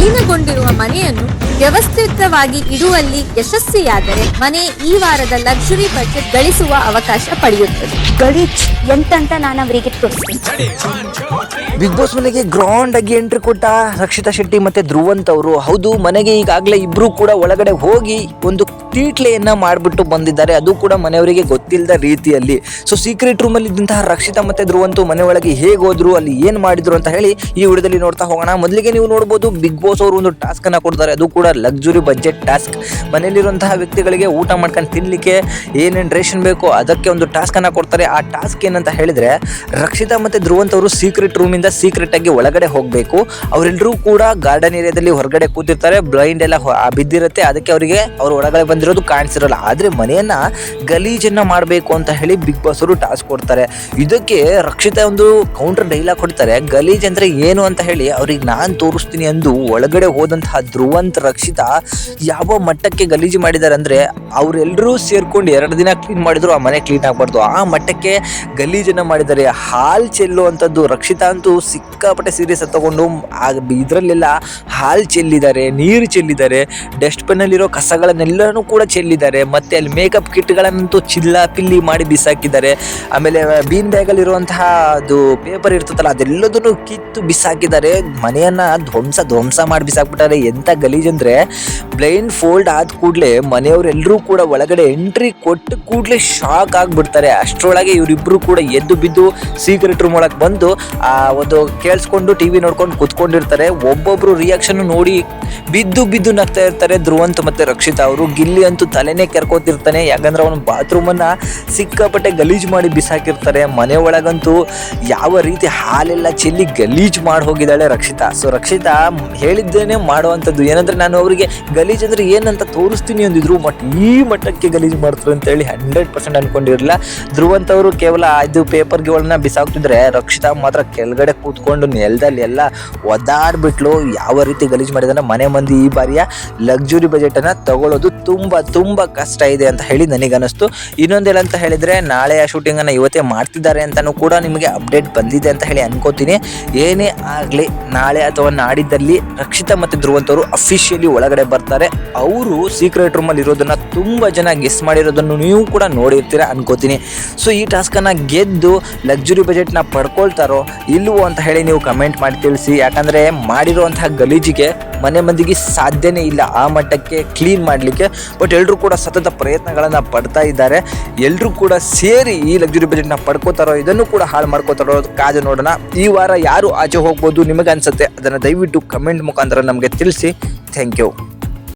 ಮಲಿನಗೊಂಡಿರುವ ಮನೆಯನ್ನು ವ್ಯವಸ್ಥಿತವಾಗಿ ಇಡುವಲ್ಲಿ ಯಶಸ್ವಿಯಾದರೆ ಮನೆ ಈ ವಾರದ ಲಕ್ಸುರಿ ಬಜೆಟ್ ಗಳಿಸುವ ಅವಕಾಶ ಪಡೆಯುತ್ತದೆ. ಗಲೀಜ್ ಎಂತಂತ ನಾನು ಅವರಿಗೆ ತೋರಿಸ್ತೀನಿ. ಬಿಗ್ ಬಾಸ್ ಮನೆಗೆ ಗ್ರಾಂಡ್ ಆಗಿ ಎಂಟ್ರಿ ಕೊಟ್ಟ ರಕ್ಷಿತಾ ಶೆಟ್ಟಿ ಮತ್ತೆ ಧ್ರುವಂತ್ ಅವರು. ಹೌದು, ಮನೆಗೆ ಈಗಾಗಲೇ ಇಬ್ರು ಕೂಡ ಒಳಗಡೆ ಹೋಗಿ ಒಂದು ತೀಟ್ಲೆಯನ್ನ ಮಾಡಿಬಿಟ್ಟು ಬಂದಿದ್ದಾರೆ, ಅದು ಕೂಡ ಮನೆಯವರಿಗೆ ಗೊತ್ತಿಲ್ಲದ ರೀತಿಯಲ್ಲಿ. ಸೊ ಸೀಕ್ರೆಟ್ ರೂಮ್ ಅಲ್ಲಿ ಇದ್ದಂತಹ ರಕ್ಷಿತಾ ಮತ್ತೆ ಧ್ರುವಂತು ಮನೆ ಒಳಗೆ ಹೇಗೆ ಹೋದ್ರು, ಅಲ್ಲಿ ಏನ್ ಮಾಡಿದ್ರು ಅಂತ ಹೇಳಿ ಈ ವಿಡಿಯೋದಲ್ಲಿ ನೋಡ್ತಾ ಹೋಗೋಣ. ಮೊದಲಿಗೆ ನೀವು ನೋಡಬಹುದು, ಬಿಗ್ ಬಾಸ್ ಅವರು ಒಂದು ಟಾಸ್ಕ್ ಅನ್ನ ಕೊಡ್ತಾರೆ, ಅದು ಕೂಡ ಲಕ್ಸುರಿ ಬಜೆಟ್ ಟಾಸ್ಕ್. ಮನೆಯಲ್ಲಿರುವಂತಹ ವ್ಯಕ್ತಿಗಳಿಗೆ ಊಟ ಮಾಡ್ಕೊಂಡು ತಿನ್ಲಿಕ್ಕೆ ಏನೇನು ರೇಷನ್ ಬೇಕೋ ಅದಕ್ಕೆ ಒಂದು ಟಾಸ್ಕ್ ಅನ್ನ ಕೊಡ್ತಾರೆ. ಆ ಟಾಸ್ಕ್ ಏನಂತ ಹೇಳಿದ್ರೆ, ರಕ್ಷಿತಾ ಮತ್ತೆ ಧ್ರುವಂತ್ ಅವರು ಸೀಕ್ರೆಟ್ ರೂಮ್ ಇಂದ ಸೀಕ್ರೆಟ್ ಆಗಿ ಒಳಗಡೆ ಹೋಗ್ಬೇಕು. ಅವರೆಲ್ಲರೂ ಕೂಡ ಗಾರ್ಡನ್ ಏರಿಯಾದಲ್ಲಿ ಹೊರಗಡೆ ಕೂತಿರ್ತಾರೆ, ಬ್ಲೈಂಡ್ ಎಲ್ಲ ಬಿದ್ದಿರುತ್ತೆ, ಅದಕ್ಕೆ ಅವರಿಗೆ ಅವ್ರು ಒಳಗಡೆ ಬಂದಿರೋದು ಕಾಣಿಸಿರಲ್ಲ. ಆದ್ರೆ ಮನೆಯನ್ನ ಗಲೀಜನ್ನ ಮಾಡಬೇಕು ಅಂತ ಹೇಳಿ ಬಿಗ್ ಬಾಸ್ ಅವರು ಟಾಸ್ಕ್ ಕೊಡ್ತಾರೆ. ಇದಕ್ಕೆ ರಕ್ಷಿತಾ ಒಂದು ಕೌಂಟರ್ ಡೈಲಾಗ್ ಕೊಡ್ತಾರೆ, ಗಲೀಜ್ ಅಂದ್ರೆ ಏನು ಅಂತ ಹೇಳಿ ಅವ್ರಿಗೆ ನಾನ್ ತೋರಿಸ್ತೀನಿ ಎಂದು ಒಳಗಡೆ ಹೋದಂತಹ ಧ್ರುವಂತ್ ರಕ್ಷಿತಾ ಯಾವ ಮಟ್ಟಕ್ಕೆ ಗಲೀಜು ಮಾಡಿದ್ದಾರೆ ಅಂದ್ರೆ, ಅವರೆಲ್ಲರೂ ಸೇರ್ಕೊಂಡು 2 ದಿನ ಕ್ಲೀನ್ ಮಾಡಿದ್ರು, ಆ ಮನೆ ಕ್ಲೀನ್ ಆಗ್ಬಾರ್ದು, ಆ ಮಟ್ಟಕ್ಕೆ ಗಲೀಜನ್ನ ಮಾಡಿದ್ದಾರೆ. ಹಾಲ್ ಚೆಲ್ಲುವಂಥದ್ದು, ರಕ್ಷಿತಾ ಅಂತೂ ಸಿಕ್ಕಾಪಟ್ಟೆ ಸೀರಿಯಸ್ ತಗೊಂಡು ಇದರಲ್ಲೆಲ್ಲ ಹಾಲ್ ಚೆಲ್ಲಿದ್ದಾರೆ, ನೀರು ಚೆಲ್ಲಿದ್ದಾರೆ, ಡಸ್ಟ್ ಬಿನ್ ಅಲ್ಲಿರೋ ಕಸಗಳನ್ನೆಲ್ಲನೂ ಕೂಡ ಚೆಲ್ಲಿದ್ದಾರೆ. ಮತ್ತೆ ಅಲ್ಲಿ ಮೇಕಪ್ ಕಿಟ್ಗಳನ್ನಂತೂ ಪಿಲ್ಲಿ ಮಾಡಿ ಬಿಸಾಕಿದ್ದಾರೆ. ಆಮೇಲೆ ಬೀನ್ ಬ್ಯಾಗ್ ಅಲ್ಲಿ ಇರುವಂತಹ ಅದು ಪೇಪರ್ ಇರ್ತದಲ್ಲ, ಅದೆಲ್ಲದನ್ನು ಕಿತ್ತು ಬಿಸಾಕಿದ್ದಾರೆ. ಮನೆಯನ್ನ ಧ್ವಂಸ ಮಾಡಿ ಬಿಸಾಕ್ಬಿಟ್ಟಾರೆ. ಎಂತ ಗಲೀಜ್ ಅಂದ್ರೆ, ಬ್ಲೈಂಡ್ ಫೋಲ್ಡ್ ಆದ ಕೂಡಲೇ ಮನೆಯವರೆಲ್ಲರೂ ಕೂಡ ಒಳಗಡೆ ಎಂಟ್ರಿ ಕೊಟ್ಟು ಕೂಡಲೇ ಶಾಕ್ ಆಗ್ಬಿಡ್ತಾರೆ. ಅಷ್ಟರೊಳಗೆ ಇವರಿಬ್ರು ಕೂಡ ಎದ್ದು ಬಿದ್ದು ಸೀಕ್ರೆಟ್ ರೂಮ್ ಒಳಗೆ ಬಂದು ಒಂದು ಕೇಳಿಸ್ಕೊಂಡು ಟಿವಿ ನೋಡ್ಕೊಂಡು ಕುತ್ಕೊಂಡಿರ್ತಾರೆ. ಒಬ್ಬೊಬ್ರು ರಿಯಾಕ್ಷನ್ ನೋಡಿ ಬಿದ್ದು ನಗ್ತಾ ಇರ್ತಾರೆ. ಧ್ರುವಂತ್ ಮತ್ತೆ ರಕ್ಷಿತಾ ಅವರು. ಗಿಲ್ಲಿ ಅಂತೂ ತಲೆನೇ ಕೆರ್ಕೋತಿರ್ತಾನೆ, ಯಾಕಂದ್ರೆ ಅವನು ಬಾತ್ರೂಮ್ ಅನ್ನ ಸಿಕ್ಕಾಪಟ್ಟೆ ಗಲೀಜ್ ಮಾಡಿ ಬಿಸಾಕಿರ್ತಾರೆ. ಮನೆ ಒಳಗಂತೂ ಯಾವ ರೀತಿ ಹಾಲೆಲ್ಲ ಚೆಲ್ಲಿ ಗಲೀಜ್ ಮಾಡಿ ಹೋಗಿದ್ದಾಳೆ ರಕ್ಷಿತಾ. ಸೊ ರಕ್ಷಿತಾ ಹೇಳಿದ್ದೇನೆ ಮಾಡುವಂಥದ್ದು ಏನಂದ್ರೆ, ನಾನು ಅವರಿಗೆ ಗಲೀಜ್ ಅಂದ್ರೆ ಏನಂತ ತೋರಿಸ್ತೀನಿ ಅಂದಿದ್ರು, ಬಟ್ ಈ ಮಟ್ಟಕ್ಕೆ ಗಲೀಜ್ ಮಾಡ್ತಾರೆ ಅಂತ ಹೇಳಿ 100% ಅನ್ಕೊಂಡಿರಲಿಲ್ಲ. ಧ್ರುವಂತ್ ಅವರು ಕೇವಲ ಇದು ಪೇಪರ್ಗಳನ್ನ ಬಿಸಾಕ್ತಿದ್ರೆ, ರಕ್ಷಿತಾ ಮಾತ್ರ ಕೆಳಗಡೆ ಕೂತ್ಕೊಂಡು ನೆಲದಲ್ಲಿ ಎಲ್ಲ ಒದಾಡ್ಬಿಟ್ಲು. ಯಾವ ರೀತಿ ಗಲೀಜ್ ಮಾಡಿದ್ರೆ ಮನೆ ಮಂದಿ ಈ ಬಾರಿಯ ಲಕ್ಸುರಿ ಬಜೆಟ್ ಅನ್ನ ತಗೊಳ್ಳೋದು ತುಂಬಾ ಕಷ್ಟ ಇದೆ ಅಂತ ಹೇಳಿ ನನಗನ್ನಿಸ್ತು. ಇನ್ನೊಂದೇನಂತ ಹೇಳಿದ್ರೆ, ನಾಳೆಯ ಶೂಟಿಂಗ್ ಅನ್ನ ಇವತ್ತೇ ಮಾಡ್ತಿದ್ದಾರೆ ಅಂತಾನು ಕೂಡ ನಿಮಗೆ ಅಪ್ಡೇಟ್ ಬಂದಿದೆ ಅಂತ ಹೇಳಿ ಅನ್ಕೋತೀನಿ. ಏನೇ ಆಗ್ಲಿ, ನಾಳೆ ಅಥವಾ ನಾಡಿದ್ದಲ್ಲಿ ರಕ್ಷಿತಾ ಮತ್ತೆ ಧ್ರುವಂತ್ ಅವರು ಅಫಿಷಿಯಲಿ ಒಳಗಡೆ ಬರ್ತಾರೆ. ಅವರು ಸೀಕ್ರೆಟ್ ರೂಮ್ ಅಲ್ಲಿ ಇರೋದನ್ನ ತುಂಬಾ ಜನ ಗೆಸ್ ಮಾಡಿರೋದನ್ನು ನೀವು ಕೂಡ ನೋಡಿರ್ತೀರಾ ಅನ್ಕೋತೀನಿ. ಸೊ ಈ ಟಾಸ್ಕ್ ಅನ್ನ ಗೆದ್ದು ಲಕ್ಸುರಿ ಬಜೆಟ್ ನ ಪಡ್ಕೊಳ್ತಾರೋ ಇಲ್ವೋ ಅಂತ ಹೇಳಿ ನೀವು ಕಮೆಂಟ್ ಮಾಡಿ ತಿಳಿಸಿ. ಯಾಕಂದ್ರೆ ಮಾಡಿರುವಂತಹ ಗಲೀಜಿಗೆ ಮನೆ ಮಂದಿಗೆ ಸಾಧ್ಯನೇ ಇಲ್ಲ ಆ ಮಟ್ಟಕ್ಕೆ ಕ್ಲೀನ್ ಮಾಡಲಿಕ್ಕೆ. ಬಟ್ ಎಲ್ಲರೂ ಕೂಡ ಸತತ ಪ್ರಯತ್ನಗಳನ್ನ ಪಡ್ತಾ ಇದ್ದಾರೆ. ಎಲ್ಲರೂ ಕೂಡ ಸೇರಿ ಈ ಲಕ್ಸುರಿ ಬಜೆಟ್ನ ಪಡ್ಕೋತಾರೋ, ಇದನ್ನು ಕೂಡ ಹಾಳು ಮಾಡ್ಕೋತಾರೋ ಕಾದು ನೋಡೋಣ. ಈ ವಾರ ಯಾರು ಆಚೆ ಹೋಗ್ಬೋದು ನಿಮಗೆ ಅನ್ಸುತ್ತೆ, ಅದನ್ನು ದಯವಿಟ್ಟು ಕಮೆಂಟ್ ಮುಖಾಂತರ ನಮಗೆ ತಿಳಿಸಿ. Thank you.